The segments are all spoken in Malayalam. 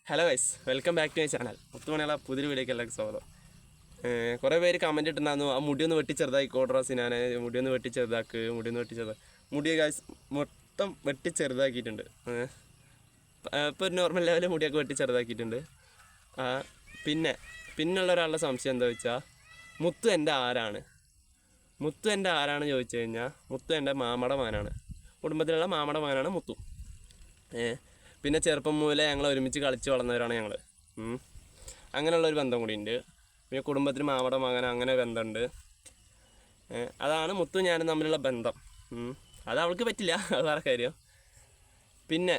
Hello guys, welcome back to my channel. മുത്തുമണിയുള്ള പുതിയൊരു വീഡിയോക്ക് എല്ലാവർക്കും സ്വാഗതം. കുറേ പേര് കമൻറ്റ് ഇട്ടിട്ടുണ്ടായിരുന്നു, ആ മുടിയൊന്ന് വെട്ടി ചെറുതാക്കിക്കോട്ടെ സിനാനെ, മുടിയൊന്ന് വെട്ടി ചെറുതാക്ക്. മുടി ഗൈസ് മൊത്തം വെട്ടി ചെറുതാക്കിയിട്ടുണ്ട്. ഇപ്പോൾ ഒരു നോർമൽ ലെവലിൽ മുടിയൊക്കെ വെട്ടി ചെറുതാക്കിയിട്ടുണ്ട്. പിന്നുള്ള ഒരാളുടെ സംശയം എന്താ വെച്ചാൽ, മുത്തു എൻ്റെ ആരാണ് ചോദിച്ചു കഴിഞ്ഞാൽ, മുത്തു എൻ്റെ മാമയുടെ മകനാണ്. കുടുംബത്തിലുള്ള മാമയുടെ മകനാണ് മുത്തു. പിന്നെ ചെറുപ്പം മുതലേ ഞങ്ങൾ ഒരുമിച്ച് കളിച്ച് വളർന്നവരാണ് ഞങ്ങൾ. അങ്ങനെയുള്ളൊരു ബന്ധം കൂടിയുണ്ട്. പിന്നെ കുടുംബത്തിൽ മാമയുടെ മകൻ അങ്ങനെ ബന്ധമുണ്ട്. അതാണ് മുത്തു ഞാനും തമ്മിലുള്ള ബന്ധം. അത് അവൾക്ക് പറ്റില്ല, അത് വേറെ കാര്യം. പിന്നെ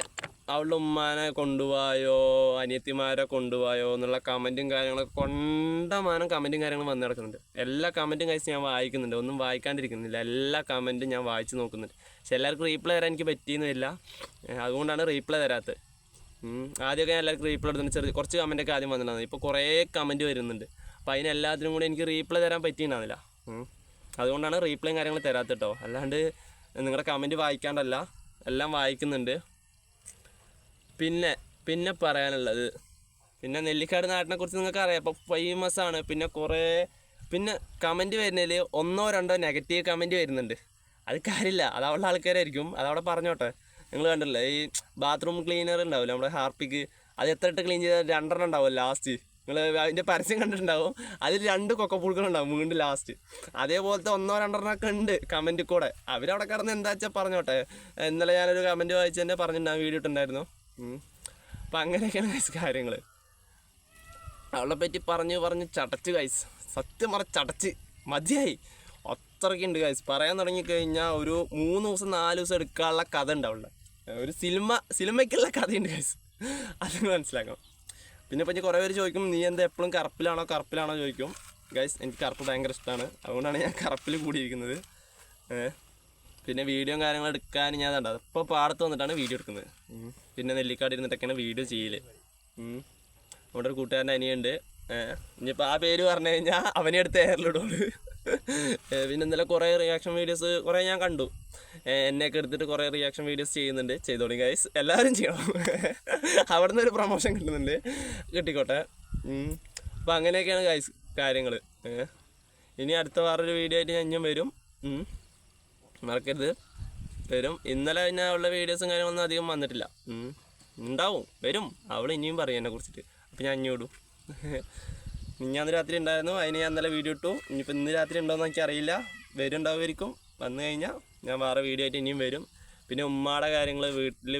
അവളുടെ ഉമ്മാനെ കൊണ്ടുപോയോ അനിയത്തിമാരെ കൊണ്ടുപോയോ എന്നുള്ള കമൻറ്റും കാര്യങ്ങളൊക്കെ കൊണ്ടമാനം കമൻറ്റും കാര്യങ്ങളും വന്ന് കിടക്കുന്നുണ്ട്. എല്ലാ കമൻറ്റും കഴിച്ച് ഞാൻ വായിക്കുന്നുണ്ട്, ഒന്നും വായിക്കാണ്ടിരിക്കുന്നില്ല. എല്ലാ കമൻറ്റും ഞാൻ വായിച്ച് നോക്കുന്നുണ്ട്. പക്ഷെ എല്ലാവർക്കും റീപ്ലൈ തരാൻ എനിക്ക് പറ്റിയെന്നില്ല, അതുകൊണ്ടാണ് റീപ്ലൈ തരാത്തത്. ആദ്യമൊക്കെ ഞാൻ എല്ലാവർക്കും റീപ്ലൈ എടുത്തിട്ട് കുറച്ച് കമൻറ്റൊക്കെ ആദ്യം വന്നിട്ടുണ്ടായിരുന്നു. ഇപ്പോൾ കുറേ കമൻറ്റ് വരുന്നുണ്ട്. അപ്പോൾ അതിനെല്ലാത്തിനും കൂടി എനിക്ക് റീപ്ലൈ തരാൻ പറ്റിയിട്ടുണ്ടായിരുന്നില്ല. അതുകൊണ്ടാണ് റീപ്ലൈയും കാര്യങ്ങൾ തരാത്തത് കേട്ടോ. അല്ലാണ്ട് നിങ്ങളുടെ കമൻറ്റ് വായിക്കാണ്ടല്ല, എല്ലാം വായിക്കുന്നുണ്ട്. പിന്നെ പറയാനുള്ളത്, പിന്നെ നെല്ലിക്കാട് നാട്ടിനെ കുറിച്ച് നിങ്ങൾക്ക് അറിയാം, ഇപ്പോൾ ഫേമസ് ആണ്. പിന്നെ കമൻറ്റ് വരുന്നതിൽ 1-2 നെഗറ്റീവ് കമൻറ്റ് വരുന്നുണ്ട്. അത് കാര്യമില്ല, അത് അവളുടെ ആൾക്കാരായിരിക്കും, അതവിടെ പറഞ്ഞോട്ടെ. നിങ്ങൾ കണ്ടില്ലേ, ഈ ബാത്റൂം ക്ലീനർ ഉണ്ടാവില്ല നമ്മുടെ ഹാർപ്പിക്ക്, അത് എത്ര ഇട്ട് ക്ലീൻ ചെയ്താൽ 2 ഉണ്ടാവും ലാസ്റ്റ്. നിങ്ങൾ അതിൻ്റെ പരസ്യം കണ്ടിട്ടുണ്ടാവും, അതിൽ 2 കൊക്കപ്പുഴുക്കളുണ്ടാവും വീണ്ടും ലാസ്റ്റ്. അതേപോലത്തെ 1-2 ഉണ്ട് കമൻറ്റിൽ കൂടെ. അവരവിടെ കിടന്ന് എന്താ വെച്ചാൽ പറഞ്ഞോട്ടെ. ഇന്നലെ ഞാനൊരു കമൻറ്റ് വായിച്ച് തന്നെ പറഞ്ഞിട്ടുണ്ടാകും, വീഡിയോ ഇട്ടുണ്ടായിരുന്നു. അപ്പം അങ്ങനെയൊക്കെയാണ് ഗൈസ് കാര്യങ്ങൾ. അവളെ പറ്റി പറഞ്ഞ് ചടച്ച് ഗൈസ്, സത്യം ചടച്ച് മതിയായി. അത്രയ്ക്കുണ്ട് ഗൈസ്. പറയാൻ തുടങ്ങിക്കഴിഞ്ഞാൽ ഒരു 3 ദിവസം 4 ദിവസം എടുക്കാനുള്ള കഥ ഉണ്ട് അവളുടെ. ഒരു സിനിമയ്ക്കുള്ള കഥയുണ്ട് ഗൈസ്, അത് മനസ്സിലാക്കണം. പിന്നെ കുറേ പേര് ചോദിക്കും, നീ എന്താ എപ്പോഴും കറുപ്പിലാണോ ചോദിക്കും. ഗൈസ്, എനിക്ക് കറുപ്പ് ഭയങ്കര ഇഷ്ടമാണ്, അതുകൊണ്ടാണ് ഞാൻ കറുപ്പിൽ കൂടിയിരിക്കുന്നത്. പിന്നെ വീഡിയോയും കാര്യങ്ങളും എടുക്കാൻ ഞാൻ കണ്ടത് ഇപ്പോൾ പാടത്ത് വന്നിട്ടാണ് വീഡിയോ എടുക്കുന്നത്. പിന്നെ നെല്ലിക്കാട് ഇരുന്നിട്ടൊക്കെയാണ് വീഡിയോ ചെയ്യല്. നമ്മുടെ ഒരു കൂട്ടുകാരൻ്റെ അനിയുണ്ട്, ഇനിയിപ്പോൾ ആ പേര് പറഞ്ഞു കഴിഞ്ഞാൽ അവനെ എടുത്ത് എയറിലിടുള്ളൂ. പിന്നെ ഇന്നലെ കുറേ റിയാക്ഷൻ വീഡിയോസ് കുറേ ഞാൻ കണ്ടു. എന്നെയൊക്കെ എടുത്തിട്ട് കുറേ റിയാക്ഷൻ വീഡിയോസ് ചെയ്യുന്നുണ്ട്. ചെയ്തോളി ഗൈസ്, എല്ലാവരും ചെയ്യണം. അവിടെ നിന്ന് ഒരു പ്രൊമോഷൻ കിട്ടുന്നുണ്ട്, കിട്ടിക്കോട്ടെ. അപ്പോൾ അങ്ങനെയൊക്കെയാണ് ഗൈസ് കാര്യങ്ങൾ. ഇനി അടുത്ത വേറൊരു വീഡിയോ ആയിട്ട് ഞാൻ ഇനിയും വരും, മറക്കരുത്, വരും. ഇന്നലെ പിന്നെ അവളുടെ വീഡിയോസും കാര്യങ്ങളൊന്നും അധികം വന്നിട്ടില്ല. വരും. അവൾ ഇനിയും പറയും എന്നെ കുറിച്ചിട്ട്. അപ്പോൾ ഞാൻ ഇനി വിടും. മിഞ്ഞാന്ന് രാത്രി ഉണ്ടായിരുന്നു, അതിന് ഞാൻ ഇന്നലെ വീഡിയോ ഇട്ടു. ഇനിയിപ്പോൾ ഇന്ന് രാത്രി ഉണ്ടോയെന്ന് എനിക്ക് അറിയില്ല, വരുന്നുണ്ടാവുമായിരിക്കും. വന്നു കഴിഞ്ഞാൽ ഞാൻ വേറെ വീഡിയോ ആയിട്ട് ഇനിയും വരും. പിന്നെ ഉമ്മയുടെ കാര്യങ്ങൾ, വീട്ടിൽ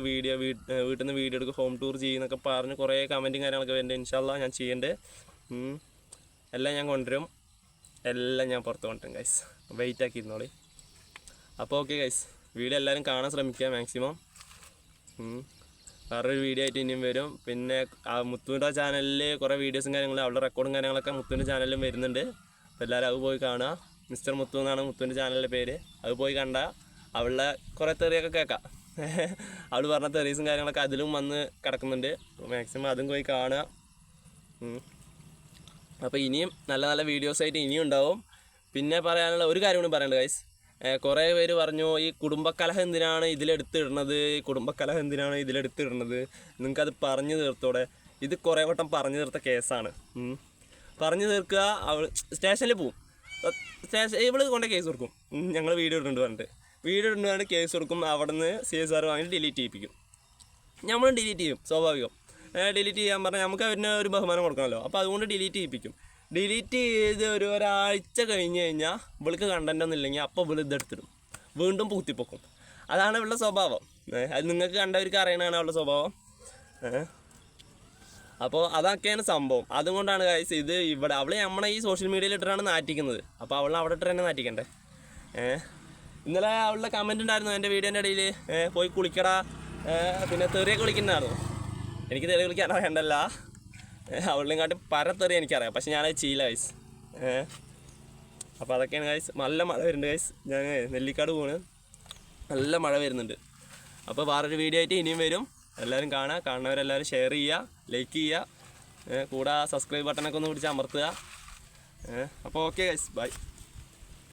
നിന്ന് വീഡിയോ എടുക്കും, ഹോം ടൂർ ചെയ്യുന്നൊക്കെ പറഞ്ഞ് കുറേ കമൻറ്റും കാര്യങ്ങളൊക്കെ വരുന്നുണ്ട്. ഇൻഷാ അല്ലാഹ് ഞാൻ ചെയ്യണ്ടേ, എല്ലാം ഞാൻ കൊണ്ടുവരും, എല്ലാം ഞാൻ പുറത്ത് കൊണ്ടുവരും ഗൈസ്. വെയിറ്റ് ആക്കിയിരുന്നോളി. അപ്പോൾ ഓക്കെ ഗൈസ്, വീഡിയോ എല്ലാവരും കാണാൻ ശ്രമിക്കുക മാക്സിമം. വേറൊരു വീഡിയോ ആയിട്ട് ഇനിയും വരും. പിന്നെ മുത്തുവിൻ്റെ ചാനലിൽ കുറേ വീഡിയോസും കാര്യങ്ങളും അവളുടെ റെക്കോർഡും കാര്യങ്ങളൊക്കെ മുത്തുവിൻ്റെ ചാനലിലും വരുന്നുണ്ട്. അപ്പോൾ എല്ലാവരും അത് പോയി കാണുക. മിസ്റ്റർ മുത്തു എന്നാണ് മുത്തുവിൻ്റെ ചാനലിൻ്റെ പേര്. അത് പോയി കണ്ടാൽ അവളുടെ കുറേ തെറിയൊക്കെ കേൾക്കാം. അവൾ പറഞ്ഞ തെറീസും കാര്യങ്ങളൊക്കെ അതിലും വന്ന് കിടക്കുന്നുണ്ട്. മാക്സിമം അതും പോയി കാണുക. അപ്പോൾ ഇനിയും നല്ല നല്ല വീഡിയോസായിട്ട് ഇനിയും ഉണ്ടാവും. പിന്നെ പറയാനുള്ള ഒരു കാര്യം കൂടി പറയേണ്ടത് ഗൈസ്, കുറേ പേര് പറഞ്ഞു ഈ കുടുംബക്കലഹം എന്തിനാണ് ഇതിലെടുത്തിടുന്നത്, നിങ്ങൾക്കത് പറഞ്ഞു തീർത്തോടെ. ഇത് കുറേ വട്ടം പറഞ്ഞു തീർത്ത കേസാണ്. പറഞ്ഞു തീർക്കുക, അവൾ സ്റ്റേഷനിൽ പോവും. ഇവള് കൊണ്ട് കേസ് കൊടുക്കും, ഞങ്ങൾ വീഡിയോ ഇടുന്നുണ്ട് കേസ് കൊടുക്കും. അവിടെ നിന്ന് CSR വാങ്ങി ഡിലീറ്റ് ചെയ്യിപ്പിക്കും. നമ്മൾ ഡിലീറ്റ് ചെയ്യും, സ്വാഭാവികം. ഡിലീറ്റ് ചെയ്യാൻ പറഞ്ഞാൽ നമുക്ക് അവരിന് ഒരു ബഹുമാനം കൊടുക്കണമല്ലോ. അപ്പോൾ അതുകൊണ്ട് ഡിലീറ്റ് ചെയ്യിപ്പിക്കും. ഡിലീറ്റ് ചെയ്ത് ഒരാഴ്ച കഴിഞ്ഞ് കഴിഞ്ഞാൽ ഇവൾക്ക് കണ്ടൻ്റ് ഒന്നും ഇല്ലെങ്കിൽ അപ്പോൾ ഇവൾ ഇതെടുത്തിടും, വീണ്ടും പൂത്തിപ്പൊക്കും. അതാണ് ഇവളുടെ സ്വഭാവം. അത് നിങ്ങൾക്ക് കണ്ടവർക്ക് അറിയണതാണ് അവളുടെ സ്വഭാവം. അപ്പോൾ അതൊക്കെയാണ് സംഭവം. അതുകൊണ്ടാണ് ഗൈസ് ഇത് ഇവിടെ അവൾ നമ്മളെ ഈ സോഷ്യൽ മീഡിയയിൽ ഇട്ടിട്ടാണ് നാറ്റിക്കുന്നത്. അപ്പോൾ അവൾ അവിടെ ഇട്ട് തന്നെ നാറ്റിക്കണ്ടേ. ഇന്നലെ അവളുടെ കമൻറ്റ് ഉണ്ടായിരുന്നു എൻ്റെ വീഡിയോൻ്റെ ഇടയിൽ, പോയി കുളിക്കടാ, പിന്നെ തെറിയൊക്കെ വിളിക്കുന്നുണ്ടായിരുന്നു. എനിക്ക് തെറി വിളിക്കാൻ അറിയണ്ടല്ല, അവളിനെയും കാട്ടി പരത്തെറി എനിക്കറിയാം, പക്ഷെ ഞാനത് ചെയ്യില്ല ഗൈസ്. അപ്പോൾ അതൊക്കെയാണ് ഗൈസ്. നല്ല മഴ വരുന്നുണ്ട് ഗൈസ്, ഞാൻ നെല്ലിക്കാട് പോണ്, നല്ല മഴ വരുന്നുണ്ട്. അപ്പോൾ വേറൊരു വീഡിയോ ആയിട്ട് ഇനിയും വരും. എല്ലാവരും കാണുന്നവരെല്ലാവരും ഷെയർ ചെയ്യുക, ലൈക്ക് ചെയ്യുക, കൂടെ സബ്സ്ക്രൈബ് ബട്ടണൊക്കെ ഒന്ന് പിടിച്ച് അമർത്തുക. അപ്പോൾ ഓക്കെ ഗൈസ്, ബൈ.